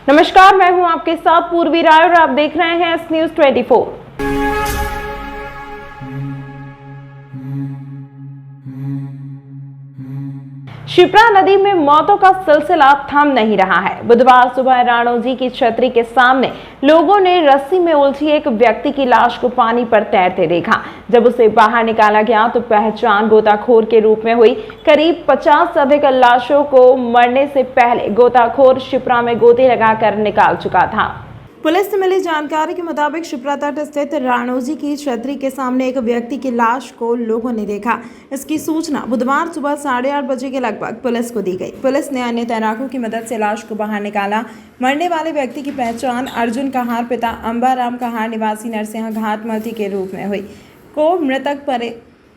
नमस्कार, मैं हूं आपके साथ पूर्वी राय और आप देख रहे हैं एस न्यूज 24। शिप्रा नदी में मौतों का सिलसिला थम नहीं रहा है। बुधवार सुबह राणोजी की छतरी के सामने लोगों ने रस्सी में उलझी एक व्यक्ति की लाश को पानी पर तैरते देखा। जब उसे बाहर निकाला गया तो पहचान गोताखोर के रूप में हुई। करीब 50 से अधिक लाशों को मरने से पहले गोताखोर शिप्रा में गोते लगाकर निकाल चुका था। पुलिस से मिली जानकारी के मुताबिक शिप्रा तट स्थित राणोजी की छतरी के सामने एक व्यक्ति की लाश को लोगों ने देखा। इसकी सूचना बुधवार सुबह 8:30 बजे के लगभग पुलिस को दी गई। पुलिस ने अन्य तैराकों की मदद से लाश को बाहर निकाला। मरने वाले व्यक्ति की पहचान अर्जुन कहार पिता अंबाराम कहार निवासी नरसिंह घाट मल्टी के रूप में हुई।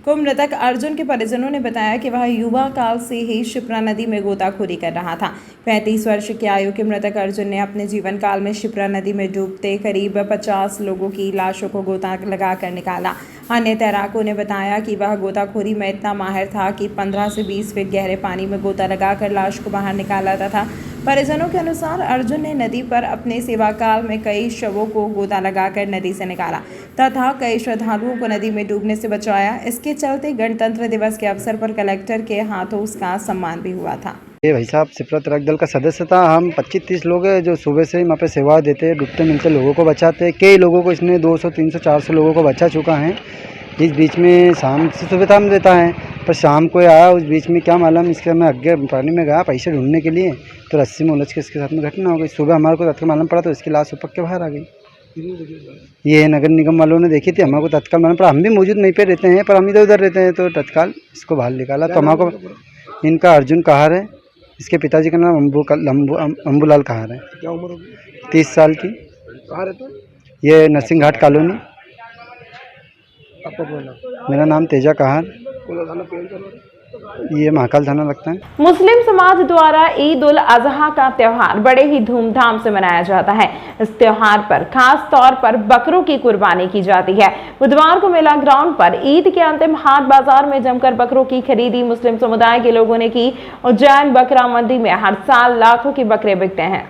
मृतक अर्जुन के परिजनों ने बताया कि वह युवा काल से ही शिप्रा नदी में गोताखोरी कर रहा था। 35 वर्ष की आयु के मृतक अर्जुन ने अपने जीवन काल में शिप्रा नदी में डूबते करीब 50 लोगों की लाशों को गोता लगाकर निकाला। अन्य तैराकों ने बताया कि वह गोताखोरी में इतना माहिर था कि 15 से 20 फीट गहरे पानी में गोता लगाकर लाश को बाहर निकाला था। परिजनों के अनुसार अर्जुन ने नदी पर अपने सेवा काल में कई शवों को गोता लगाकर नदी से निकाला तथा कई श्रद्धालुओं को नदी में डूबने से बचाया। इसके चलते गणतंत्र दिवस के अवसर पर कलेक्टर के हाथों उसका सम्मान भी हुआ था। ये भाई साहब शिप्रा तैराक दल का सदस्य था। हम 25-30 लोग हैं जो सुबह से ही वहाँ पे सेवा देते हैं, डूबते मिलते लोगों को बचाते हैं। कई लोगों को इसने 200, 300, 400 लोगों को बचा चुका है। इस बीच में शाम से सुबह शाम देता है, पर शाम को आया उस बीच में क्या मालूम इसके मैं आगे पानी में गया पैसे ढूंढने के लिए, तो रस्सी में उलझ के इसके साथ में घटना हो गई। सुबह हमारे को तत्काल मालूम पड़ा तो इसकी लाश उपक के बाहर आ गई। ये नगर निगम वालों ने देखी थी, हमारे को तत्काल मालूम पड़ा। हम भी मौजूद नहीं पे रहते हैं, पर हम इधर उधर रहते हैं, तो तत्काल इसको बाहर निकाला। तो हमारे को इनका अर्जुन कहार है, इसके पिताजी का नाम अंबूलाल कहार है। क्या उम्र होगी? 30 साल की। कहाँ रहते हो? ये नरसिंह घाट कॉलोनी। आपका पूरा नाम? मेरा नाम तेजा कहार, ये महाकाल थाना लगता है। मुस्लिम समाज द्वारा ईद उल अजहा का त्योहार बड़े ही धूमधाम से मनाया जाता है। इस त्योहार पर खास तौर पर बकरों की कुर्बानी की जाती है। बुधवार को मेला ग्राउंड पर ईद के अंतिम हाट बाजार में जमकर बकरों की खरीदी मुस्लिम समुदाय के लोगों ने की। उज्जैन बकरा मंडी में हर साल लाखों के बकरे बिकते हैं।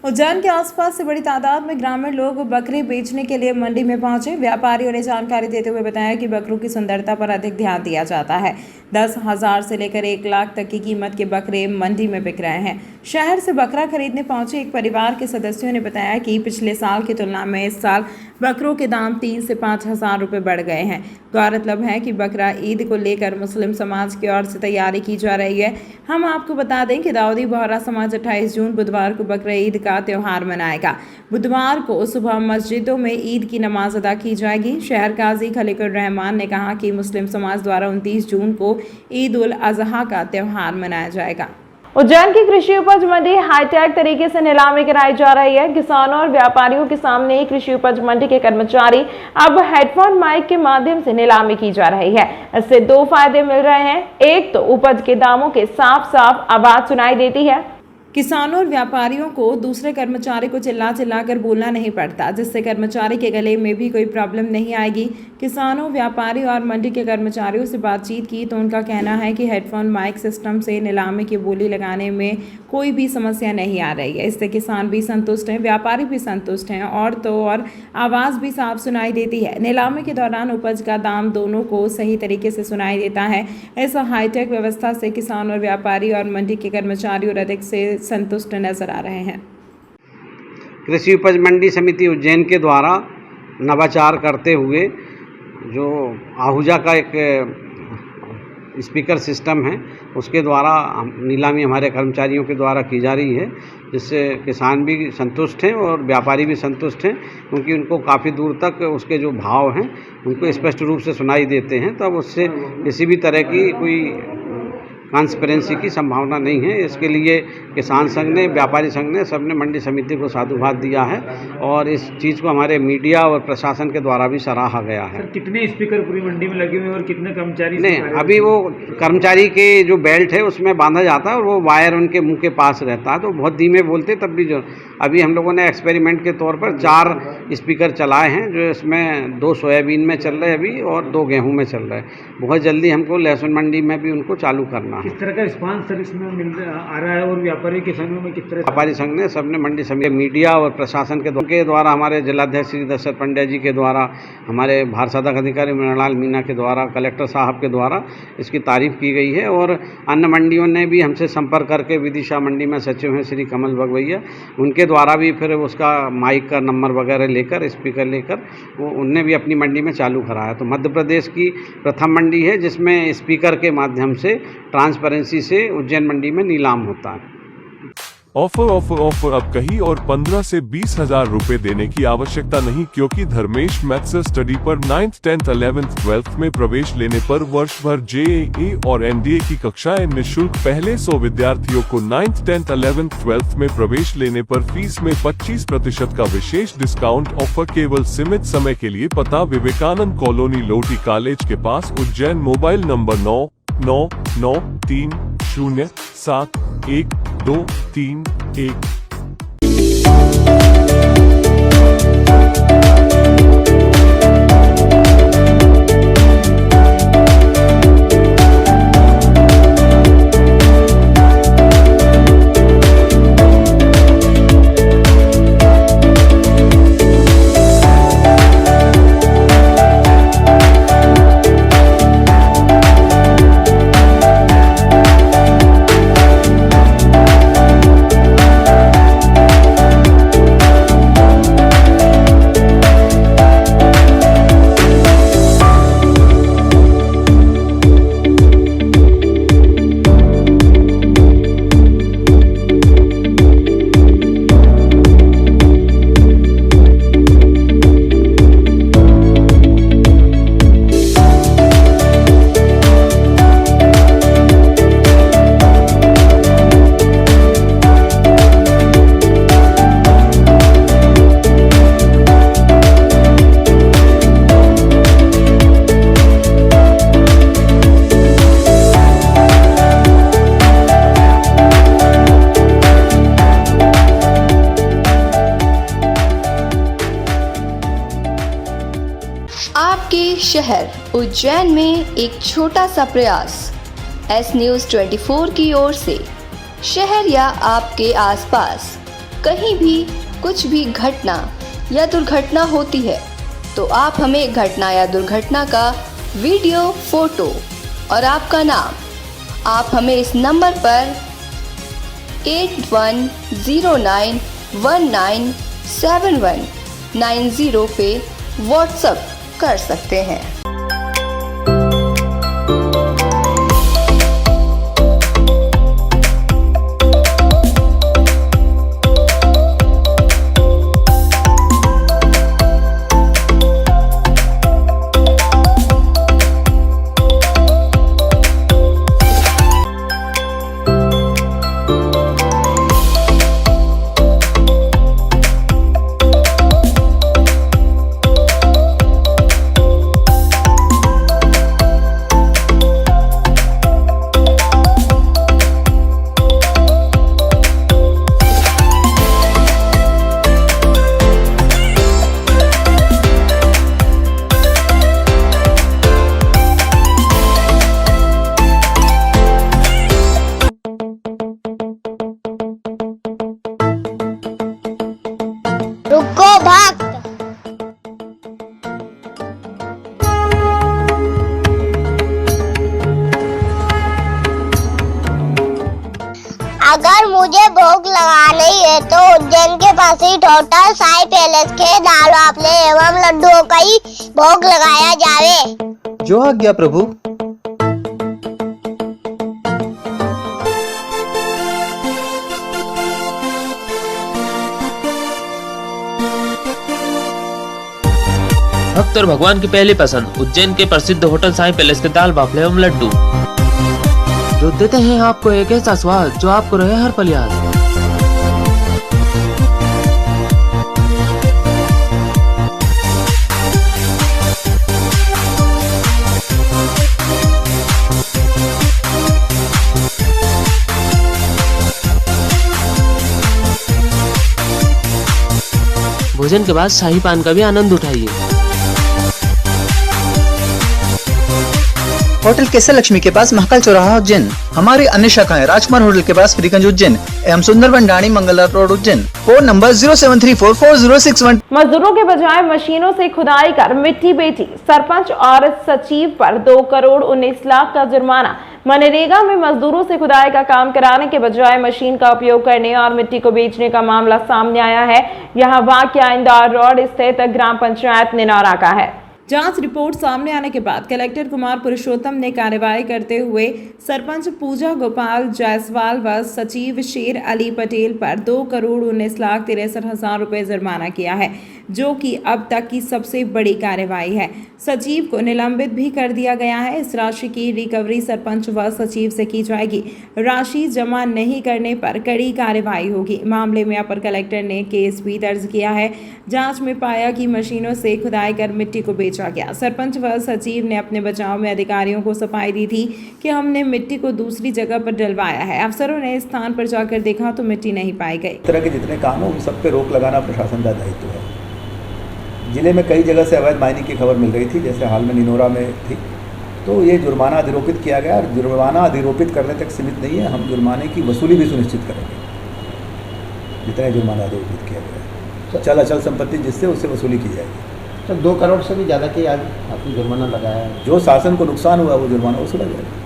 उज्जैन के आसपास से बड़ी तादाद में ग्रामीण लोग बकरे बेचने के लिए मंडी में पहुंचे। व्यापारियों ने जानकारी देते हुए बताया कि बकरों की सुंदरता पर अधिक ध्यान दिया जाता है। 10,000 से लेकर 1 लाख तक की कीमत के बकरे मंडी में बिक रहे हैं। शहर से बकरा खरीदने पहुंचे एक परिवार के सदस्यों ने बताया कि पिछले साल की तुलना में इस साल बकरों के दाम 3 से 5 हज़ार रुपये बढ़ गए हैं। गौरतलब है कि बकरा ईद को लेकर मुस्लिम समाज की ओर से तैयारी की जा रही है। हम आपको बता दें कि दाऊदी बोहरा समाज 28 जून बुधवार को बकरा ईद का त्योहार मनाएगा। बुधवार को सुबह मस्जिदों में ईद की नमाज अदा की जाएगी। शहर काजी खलीकुर रहमान ने कहा कि मुस्लिम समाज द्वारा 29 जून को ईद उल अजहा का त्योहार मनाया जाएगा। उज्जैन की कृषि उपज मंडी हाईटेक तरीके से नीलामी कराई जा रही है। किसानों और व्यापारियों के सामने कृषि उपज मंडी के कर्मचारी अब हेडफोन माइक के माध्यम से नीलामी की जा रही है। इससे 2 फायदे मिल रहे हैं। एक तो उपज के दामों के साफ आवाज सुनाई देती है। किसानों और व्यापारियों को दूसरे कर्मचारी को चिल्ला कर बोलना नहीं पड़ता, जिससे कर्मचारी के गले में भी कोई प्रॉब्लम नहीं आएगी। किसानों, व्यापारी और मंडी के कर्मचारियों से बातचीत की तो उनका कहना है कि हेडफोन माइक सिस्टम से नीलामी की बोली लगाने में कोई भी समस्या नहीं आ रही है। इससे किसान भी संतुष्ट हैं, व्यापारी भी संतुष्ट हैं और तो और आवाज़ भी साफ सुनाई देती है। नीलामी के दौरान उपज का दाम दोनों को सही तरीके से सुनाई देता है। इस हाईटेक व्यवस्था से किसान और व्यापारी और मंडी के कर्मचारी और अधिक से संतुष्ट नजर आ रहे हैं। कृषि उपज मंडी समिति उज्जैन के द्वारा नवाचार करते हुए जो आहूजा का एक स्पीकर सिस्टम है उसके द्वारा नीलामी हमारे कर्मचारियों के द्वारा की जा रही है, जिससे किसान भी संतुष्ट हैं और व्यापारी भी संतुष्ट हैं, क्योंकि उनको काफ़ी दूर तक उसके जो भाव हैं उनको स्पष्ट रूप से सुनाई देते हैं। तब उससे किसी भी तरह की कोई ट्रांसपेरेंसी की संभावना नहीं है। इसके लिए किसान संघ ने, व्यापारी संघ ने, सबने मंडी समिति को साधुवाद दिया है और इस चीज़ को हमारे मीडिया और प्रशासन के द्वारा भी सराहा गया है। सर, कितने स्पीकर पूरी मंडी में लगे हुए हैं और कितने कर्मचारी? नहीं, अभी वो कर्मचारी के जो बेल्ट है उसमें बांधा जाता है और वो वायर उनके मुंह के पास रहता है, तो बहुत धीमे बोलते तब भी। जो अभी हम लोगों ने एक्सपेरिमेंट के तौर पर 4 स्पीकर चलाए हैं, जो इसमें 2 सोयाबीन में चल रहे हैं अभी और 2 गेहूँ में चल रहे हैं। बहुत जल्दी हमको लहसुन मंडी में भी उनको चालू करना है। किस तरह का रिस्पांस सर इसमें आ रहा है और व्यापारी किसानों में किस तरह? व्यापारी संघ ने सबने मंडी समिति, मीडिया और प्रशासन के द्वारा, हमारे जिलाध्यक्ष श्री दशरथ पंड्या जी के द्वारा, हमारे भारत साधक अधिकारी मृणाल मीना के द्वारा, कलेक्टर साहब के द्वारा इसकी तारीफ की गई है। और अन्य मंडियों ने भी हमसे संपर्क करके, विदिशा मंडी में सचिव हैं श्री कमल भगवैया, उनके द्वारा भी फिर उसका माइक का नंबर वगैरह लेकर, स्पीकर लेकर वो उनने भी अपनी मंडी में चालू कराया। तो मध्य प्रदेश की प्रथम मंडी है जिसमें स्पीकर के माध्यम से ट्रांसपेरेंसी से उज्जैन मंडी में नीलाम होता है। ऑफर अब कहीं और 15 से 20 हजार रुपए देने की आवश्यकता नहीं, क्योंकि धर्मेश मैथ्स स्टडी पर 9th, 10th, 11th, 12th में प्रवेश लेने पर वर्ष भर JEE और NDA की कक्षाएं निःशुल्क। पहले 100 विद्यार्थियों को 9th, 10th, 11th, 12th में प्रवेश लेने पर फीस में 25% का विशेष डिस्काउंट ऑफर केवल सीमित समय के लिए। पता विवेकानंद कॉलोनी, लोटी कॉलेज के पास, उज्जैन। Mobile number 9993071231। आपके शहर उज्जैन में एक छोटा सा प्रयास। एस न्यूज़ 24 की ओर से शहर या आपके आसपास कहीं भी कुछ भी घटना या दुर्घटना होती है तो आप हमें घटना या दुर्घटना का वीडियो, फोटो और आपका नाम आप हमें इस नंबर पर 8109197190 पे व्हाट्सएप कर सकते हैं। रुको भक्त, अगर मुझे भोग लगाना ही है तो उज्जैन के पास ही होटल साई पैलेस के दाल बाफले एवं लड्डुओं का ही भोग लगाया जावे। जो आज्ञा प्रभु। भक्त और भगवान की पहली पसंद उज्जैन के प्रसिद्ध होटल साई पैलेस के दाल बाफले एवं लड्डू, जो देते हैं आपको एक ऐसा स्वाद जो आपको रहे हर पल याद। भोजन के बाद शाही पान का भी आनंद उठाइए। होटल केसर लक्ष्मी के पास महाकाल चौराहा उज्जैन। हमारी अन्य शाखाएं राजकुमार होटल के पास फ्रीगंज उज्जैन एवं Sundarban Dani Mangaldar road Ujjain. Phone number 073440661। मजदूरों के बजाय मशीनों से खुदाई कर मिट्टी बेची, सरपंच और सचिव पर 2 करोड़ 19 लाख का जुर्माना। मनरेगा में मजदूरों से खुदाई का काम कराने के बजाय मशीन का उपयोग करने और मिट्टी को बेचने का मामला सामने आया है। यह वाकया इंदौर रोड स्थित ग्राम पंचायत निनौरा का है। जांच रिपोर्ट सामने आने के बाद कलेक्टर कुमार पुरुषोत्तम ने कार्रवाई करते हुए सरपंच पूजा गोपाल जायसवाल व सचिव शेर अली पटेल पर 2 करोड़ 19 लाख 63 हजार रुपए जुर्माना किया है, जो कि अब तक की सबसे बड़ी कार्रवाई है। सचिव को निलंबित भी कर दिया गया है। इस राशि की रिकवरी सरपंच व सचिव से की जाएगी। राशि जमा नहीं करने पर कड़ी कार्रवाई होगी। मामले में अपर कलेक्टर ने केस भी दर्ज किया है। जांच में पाया कि मशीनों से खुदाई कर मिट्टी को बेचा गया। सरपंच व सचिव ने अपने बचाव में अधिकारियों को सफाई दी थी कि हमने मिट्टी को दूसरी जगह पर डलवाया है। अफसरों ने स्थान पर जाकर देखा तो मिट्टी नहीं पाई गई। इस तरह के जितने काम हो उन सब पे रोक लगाना प्रशासन का दायित्व है। जिले में कई जगह से अवैध माइनिंग की खबर मिल रही थी, जैसे हाल में निनौरा में थी, तो ये जुर्माना अधिरोपित किया गया। और जुर्माना अधिरोपित करने तक सीमित नहीं है, हम जुर्माने की वसूली भी सुनिश्चित करेंगे। जितने जुर्माना अधिरोपित किया गया चल अचल संपत्ति जिससे उससे वसूली की जाएगी। तो 2 करोड़ से भी ज़्यादा की आज आपने जुर्माना लगाया है। जो शासन को नुकसान हुआ वो जुर्माना वसूला जाएगा।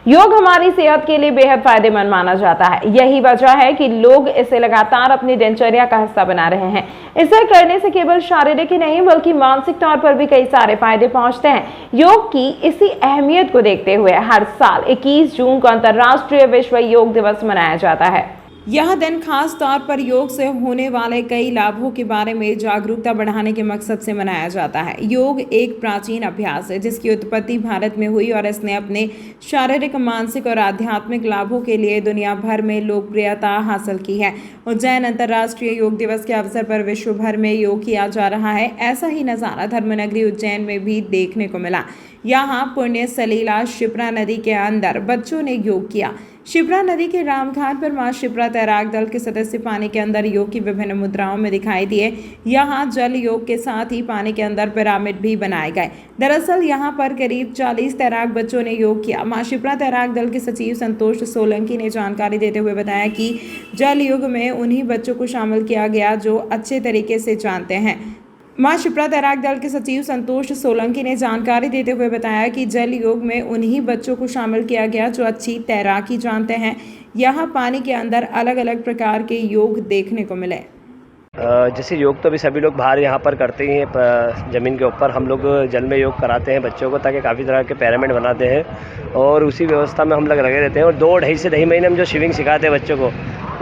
योग हमारी सेहत के लिए बेहद फायदेमंद माना जाता है। यही वजह है कि लोग इसे लगातार अपनी दिनचर्या का हिस्सा बना रहे हैं। इसे करने से केवल शारीरिक ही नहीं बल्कि मानसिक तौर पर भी कई सारे फायदे पहुंचते हैं। योग की इसी अहमियत को देखते हुए हर साल 21 जून को अंतर्राष्ट्रीय विश्व योग दिवस मनाया जाता है। यह दिन खास तौर पर योग से होने वाले कई लाभों के बारे में जागरूकता बढ़ाने के मकसद से मनाया जाता है। योग एक प्राचीन अभ्यास है जिसकी उत्पत्ति भारत में हुई और इसने अपने शारीरिक, मानसिक और आध्यात्मिक लाभों के लिए दुनिया भर में लोकप्रियता हासिल की है। उज्जैन अंतर्राष्ट्रीय योग दिवस के अवसर पर विश्व भर में योग किया जा रहा है। ऐसा ही नज़ारा धर्मनगरी उज्जैन में भी देखने को मिला। यहाँ पुण्य सलीला शिप्रा नदी के अंदर बच्चों ने योग किया। शिप्रा नदी के रामघाट पर मां शिप्रा तैराक दल के सदस्य पानी के अंदर योग की विभिन्न मुद्राओं में दिखाई दिए। यहाँ जल योग के साथ ही पानी के अंदर पिरामिड भी बनाए गए। दरअसल यहाँ पर करीब 40 तैराक बच्चों ने योग किया। मां शिप्रा तैराक दल के सचिव संतोष सोलंकी ने जानकारी देते हुए बताया कि जल योग में उन्हीं बच्चों को शामिल किया गया जो अच्छे तरीके से जानते हैं। मां शिप्रा तैराक दल के सचिव संतोष सोलंकी ने जानकारी देते हुए बताया कि जल योग में उन्हीं बच्चों को शामिल किया गया जो अच्छी तैराकी जानते हैं। यहाँ पानी के अंदर अलग अलग प्रकार के योग देखने को मिले। जैसे योग तो अभी सभी लोग बाहर यहाँ पर करते ही हैं ज़मीन के ऊपर। हम लोग जल में योग कराते हैं बच्चों को, ताकि काफ़ी तरह के पिरामिड बनाते हैं और उसी व्यवस्था में हम लोग लगे रहते हैं। और 2-2.5 से 2.5 महीने हम जो स्विमिंग सिखाते हैं बच्चों को,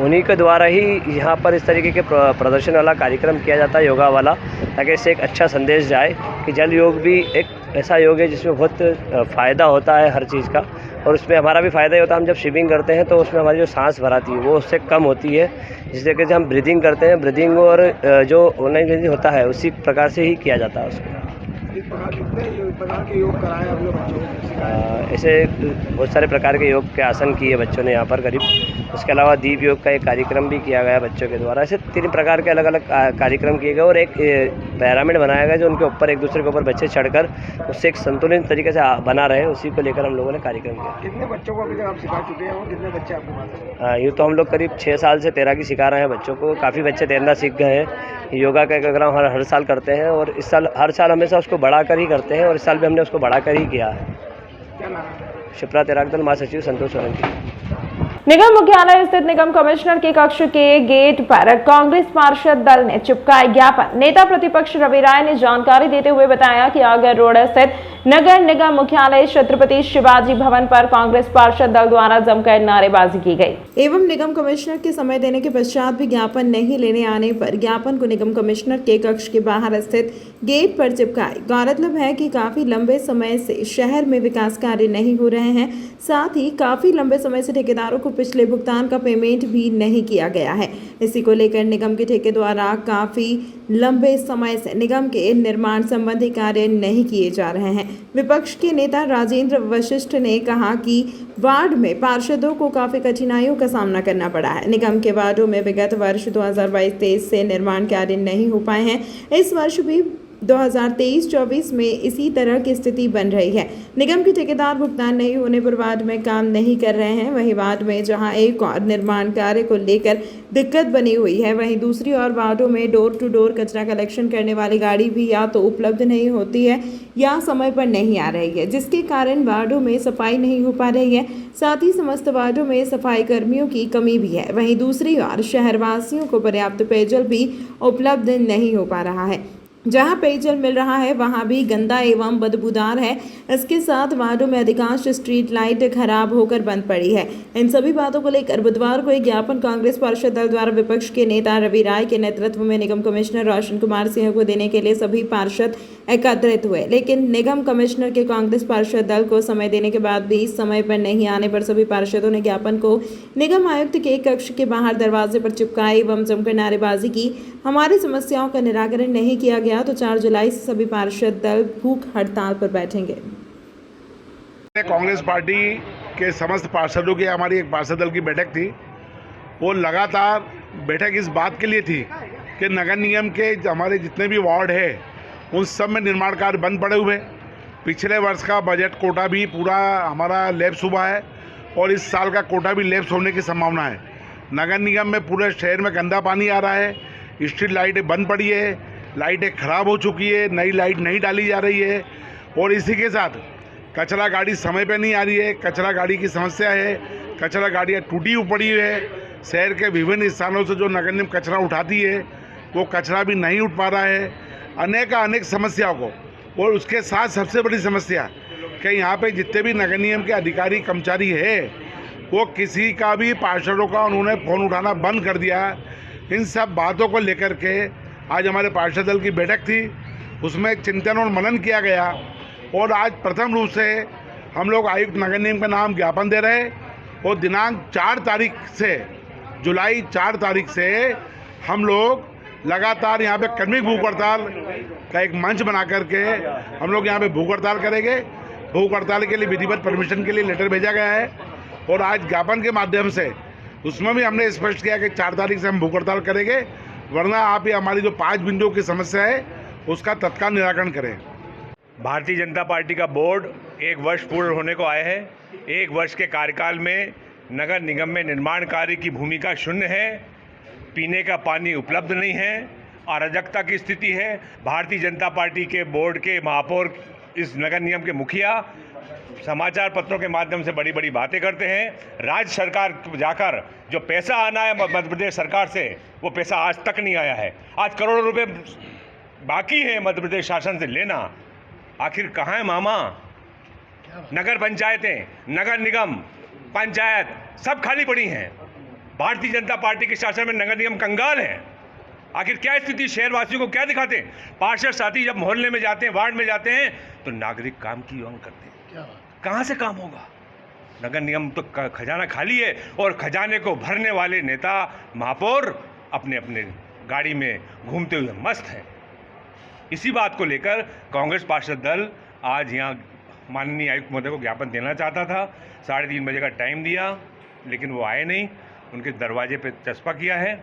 उन्हीं के द्वारा ही यहाँ पर इस तरीके के प्रदर्शन वाला कार्यक्रम किया जाता है, योगा वाला, ताकि इससे एक अच्छा संदेश जाए कि जल योग भी एक ऐसा योग है जिसमें बहुत फ़ायदा होता है हर चीज़ का। और उसमें हमारा भी फ़ायदा ही होता है। हम जब स्विमिंग करते हैं तो उसमें हमारी जो सांस भराती है वो उससे कम होती है। जिस तरीके से हम ब्रीदिंग करते हैं, ब्रीदिंग और जो ऑनलाइन ब्रीदिंग होता है उसी प्रकार से ही किया जाता है उसको। ऐसे बहुत सारे प्रकार के योग के आसन किए बच्चों ने यहाँ पर करीब। उसके अलावा दीप योग का एक कार्यक्रम भी किया गया बच्चों के द्वारा। ऐसे 3 प्रकार के अलग अलग कार्यक्रम किए गए और एक पिरामिड बनाया गया जो उनके ऊपर एक दूसरे के ऊपर बच्चे चढ़कर उससे एक संतुलित तरीके से बना रहे हैं। उसी को लेकर हम लोगों ने कार्यक्रम किया। कितने बच्चों को अभी तक आप सिखा चुके हैं और कितने बच्चे आपके पास? यूँ तो हम लोग करीब 6 साल से तैराकी सिखा रहे हैं बच्चों को। काफ़ी बच्चे तैरना सीख गए हैं। योगा का कार्यक्रम हर साल करते हैं और इस साल हर साल हमेशा उसको बढ़ाकर ही करते हैं और इस साल भी हमने उसको बढ़ाकर ही किया है। शिप्रा तैराक दल महासचिव संतोष सोलंकी। निगम मुख्यालय स्थित निगम कमिश्नर के कक्ष के गेट पर कांग्रेस पार्षद दल ने चिपकाए ज्ञापन। नेता प्रतिपक्ष रवि राय ने जानकारी देते हुए बताया कि आगर रोड स्थित नगर निगम मुख्यालय छत्रपति शिवाजी भवन पर कांग्रेस पार्षद दल द्वारा जमकर नारेबाजी की गई एवं निगम कमिश्नर के समय देने के पश्चात भी ज्ञापन नहीं लेने आने पर ज्ञापन को निगम कमिश्नर के कक्ष के बाहर स्थित गेट पर चिपकाए। गौरतलब है कि काफी लंबे समय से शहर में विकास कार्य नहीं हो रहे हैं। साथ ही काफी लंबे समय से ठेकेदारों को पिछले भुगतान का पेमेंट भी नहीं किया गया है। इसी को लेकर निगम के ठेके द्वारा काफी लंबे समय से निगम के निर्माण संबंधी कार्य नहीं किए जा रहे हैं। विपक्ष के नेता राजेंद्र वशिष्ठ ने कहा कि वार्ड में पार्षदों को काफी कठिनाइयों का सामना करना पड़ा है। निगम के वार्डों में विगत वर्ष 2022-23 से निर्माण कार्य नहीं हो पाए हैं। इस वर्ष भी 2023-24 में इसी तरह की स्थिति बन रही है। निगम के ठेकेदार भुगतान नहीं होने पर वार्ड में काम नहीं कर रहे हैं। वहीं वार्ड में जहां एक और निर्माण कार्य को लेकर दिक्कत बनी हुई है, वहीं दूसरी ओर वार्डों में डोर टू डोर कचरा कलेक्शन करने वाली गाड़ी भी या तो उपलब्ध नहीं होती है या समय पर नहीं आ रही है, जिसके कारण वार्डों में सफाई नहीं हो पा रही है। साथ ही समस्त वार्डों में सफाई कर्मियों की कमी भी है। वहीं दूसरी ओर शहरवासियों को पर्याप्त पेयजल भी उपलब्ध नहीं हो पा रहा है। जहां पेयजल मिल रहा है वहां भी गंदा एवं बदबूदार है। इसके साथ वार्डों में अधिकांश स्ट्रीट लाइट खराब होकर बंद पड़ी है। इन सभी बातों को लेकर बुधवार को एक ज्ञापन कांग्रेस पार्षद दल द्वारा विपक्ष के नेता रवि राय के नेतृत्व में निगम कमिश्नर रोशन कुमार सिंह को देने के लिए सभी पार्षद एकत्रित हुए, लेकिन निगम कमिश्नर के कांग्रेस पार्षद दल को समय देने के बाद भी समय पर नहीं आने पर सभी पार्षदों ने ज्ञापन को निगम आयुक्त के कक्ष के बाहर दरवाजे पर चिपकाए एवं जमकर नारेबाजी की। हमारी समस्याओं का निराकरण नहीं किया गया तो 4 जुलाई से सभी पार्षद दल भूख हड़ताल पर बैठेंगे। कांग्रेस पार्टी के समस्त पार्षदों की हमारी एक पार्षद दल की बैठक थी। वो लगातार बैठक इस बात के लिए थी कि नगर निगम के हमारे जितने भी वार्ड है उन सब में निर्माण कार्य बंद पड़े हुए। पिछले वर्ष का बजट कोटा भी पूरा हमारा लैप्स हुआ है और इस साल का कोटा भी लैप्स होने की संभावना है। नगर निगम में पूरे शहर में गंदा पानी आ रहा है, स्ट्रीट लाइटें बंद पड़ी है, लाइटें ख़राब हो चुकी है, नई लाइट नहीं डाली जा रही है और इसी के साथ कचरा गाड़ी समय पे नहीं आ रही है। कचरा गाड़ी की समस्या है, कचरा गाड़ियाँ टूटी हुई पड़ी है। शहर के विभिन्न स्थानों से जो नगर निगम कचरा उठाती है वो कचरा भी नहीं उठ पा रहा है। अनेक समस्याओं को, और उसके साथ सबसे बड़ी समस्या कि यहाँ पे जितने भी नगर निगम के अधिकारी कर्मचारी है वो किसी का भी पार्षदों का उन्होंने फ़ोन उठाना बंद कर दिया। इन सब बातों को लेकर के आज हमारे पार्षद दल की बैठक थी, उसमें चिंतन और मनन किया गया और आज प्रथम रूप से हम लोग आयुक्त नगर निगम का नाम ज्ञापन दे रहे और दिनांक 4 तारीख से, जुलाई 4 तारीख से हम लोग लगातार यहाँ पे कर्मिक भूख हड़ताल का एक मंच बना करके हम लोग यहाँ पे भूख हड़ताल करेंगे। भूख हड़ताल के लिए विधिवत परमिशन के लिए लेटर भेजा गया है और आज ज्ञापन के माध्यम से उसमें भी हमने स्पष्ट किया कि 4 तारीख से हम भूख हड़ताल करेंगे, वरना आप ये हमारी जो 5 बिंदुओं की समस्या है उसका तत्काल निराकरण करें। भारतीय जनता पार्टी का बोर्ड 1 वर्ष पूर्ण होने को आया है। 1 वर्ष के कार्यकाल में नगर निगम में निर्माण कार्य की भूमिका शून्य है, पीने का पानी उपलब्ध नहीं है, अराजकता की स्थिति है। भारतीय जनता पार्टी के बोर्ड के महापौर, इस नगर निगम के मुखिया समाचार पत्रों के माध्यम से बड़ी बड़ी बातें करते हैं। राज्य सरकार जाकर जो पैसा आना है मध्य प्रदेश सरकार से, वो पैसा आज तक नहीं आया है। आज करोड़ों रुपए बाकी है मध्य प्रदेश शासन से लेना। आखिर कहाँ है मामा? नगर पंचायतें, नगर निगम, पंचायत सब खाली पड़ी हैं। भारतीय जनता पार्टी के शासन में नगर निगम कंगाल है। आखिर क्या स्थिति, शहरवासियों को क्या दिखाते हैं? पार्षद साथी जब मोहल्ले में जाते हैं, वार्ड में जाते हैं तो नागरिक काम की मांग करते हैं। कहाँ से काम होगा? नगर निगम तो खजाना खाली है और खजाने को भरने वाले नेता महापौर अपने अपने गाड़ी में घूमते हुए मस्त हैं। इसी बात को लेकर कांग्रेस पार्षद दल आज यहाँ माननीय आयुक्त महोदय को ज्ञापन देना चाहता था। 3:30 बजे का टाइम दिया, लेकिन वो आए नहीं। उनके दरवाजे पे चस्पा किया है।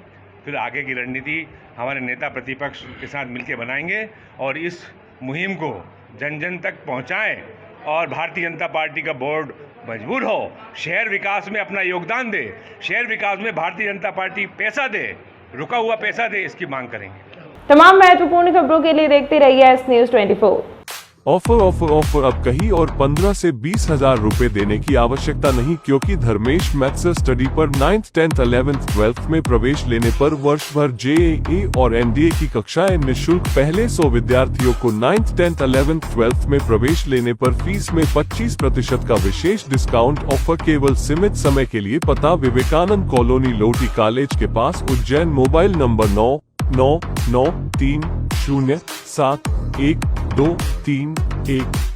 फिर आगे की रणनीति हमारे नेता प्रतिपक्ष के साथ मिलकर बनाएंगे और इस मुहिम को जन जन तक पहुंचाएं और भारतीय जनता पार्टी का बोर्ड मजबूर हो, शहर विकास में अपना योगदान दे, शहर विकास में भारतीय जनता पार्टी पैसा दे, रुका हुआ पैसा दे, इसकी मांग करेंगे। तमाम महत्वपूर्ण खबरों के लिए देखते रहिए एस न्यूज़ 24। ऑफर अब कहीं और 15 से 20 हजार रुपए देने की आवश्यकता नहीं, क्योंकि धर्मेश मैथ्स स्टडी पर 9th, 10th, 11th, 12th में प्रवेश लेने पर वर्ष भर JEE और NDA की कक्षाएं निःशुल्क। पहले 100 विद्यार्थियों को 9th, 10th, 11th, 12th में प्रवेश लेने पर फीस में 25% का विशेष डिस्काउंट ऑफर केवल सीमित समय के लिए। पता विवेकानंद कॉलोनी, लोटी कॉलेज के पास, उज्जैन। Mobile number 9993071231।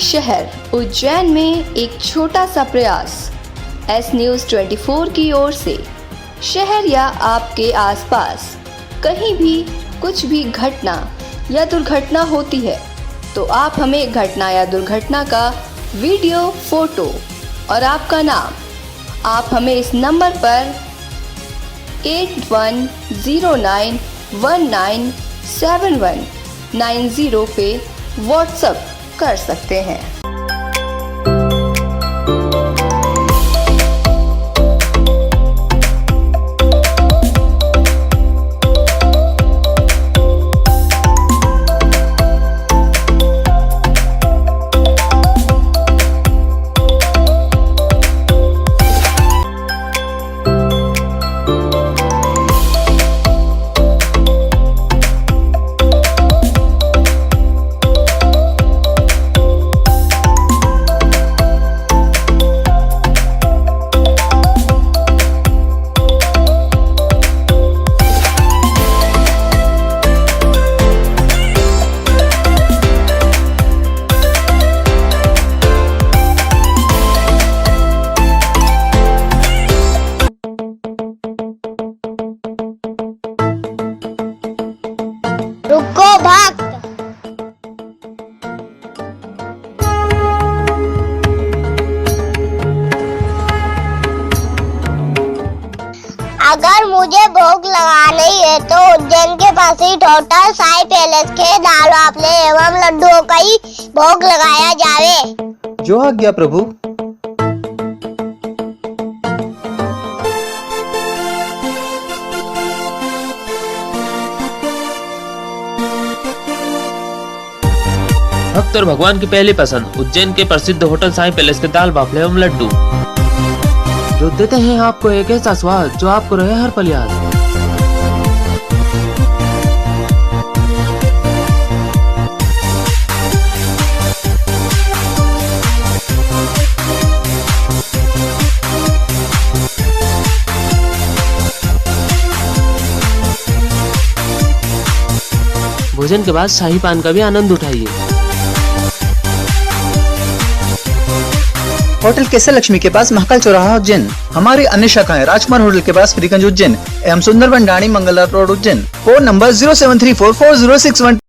शहर उज्जैन में एक छोटा सा प्रयास एस न्यूज 24 की ओर से शहर या आपके आसपास कहीं भी कुछ भी घटना या दुर्घटना होती है तो आप हमें घटना या दुर्घटना का वीडियो, फोटो और आपका नाम आप हमें इस नंबर पर 8109197190 पे व्हाट्सएप कर सकते हैं। रुको भक्त। अगर मुझे भोग लगानी है तो उज्जैन के पास ही होटल साई पैलेस के दाल बाफले एवं लड्डुओं का ही भोग लगाया जावे। जो आज्ञा प्रभु। भक्त और भगवान की पहली पसंद उज्जैन के प्रसिद्ध होटल साई पैलेस के दाल बाफले एवं लड्डू, जो देते हैं आपको एक ऐसा स्वाद जो आपको रहे हर पल याद। भोजन के बाद शाही पान का भी आनंद उठाइए। होटल केसर लक्ष्मी के पास महाकाल चौराहा उज्जैन। हमारी अन्य शाखाएं राजकुमार होटल के पास फ्रीगंज उज्जैन एवं Sundarban Dani Mangala road Ujjain. Phone number 07344061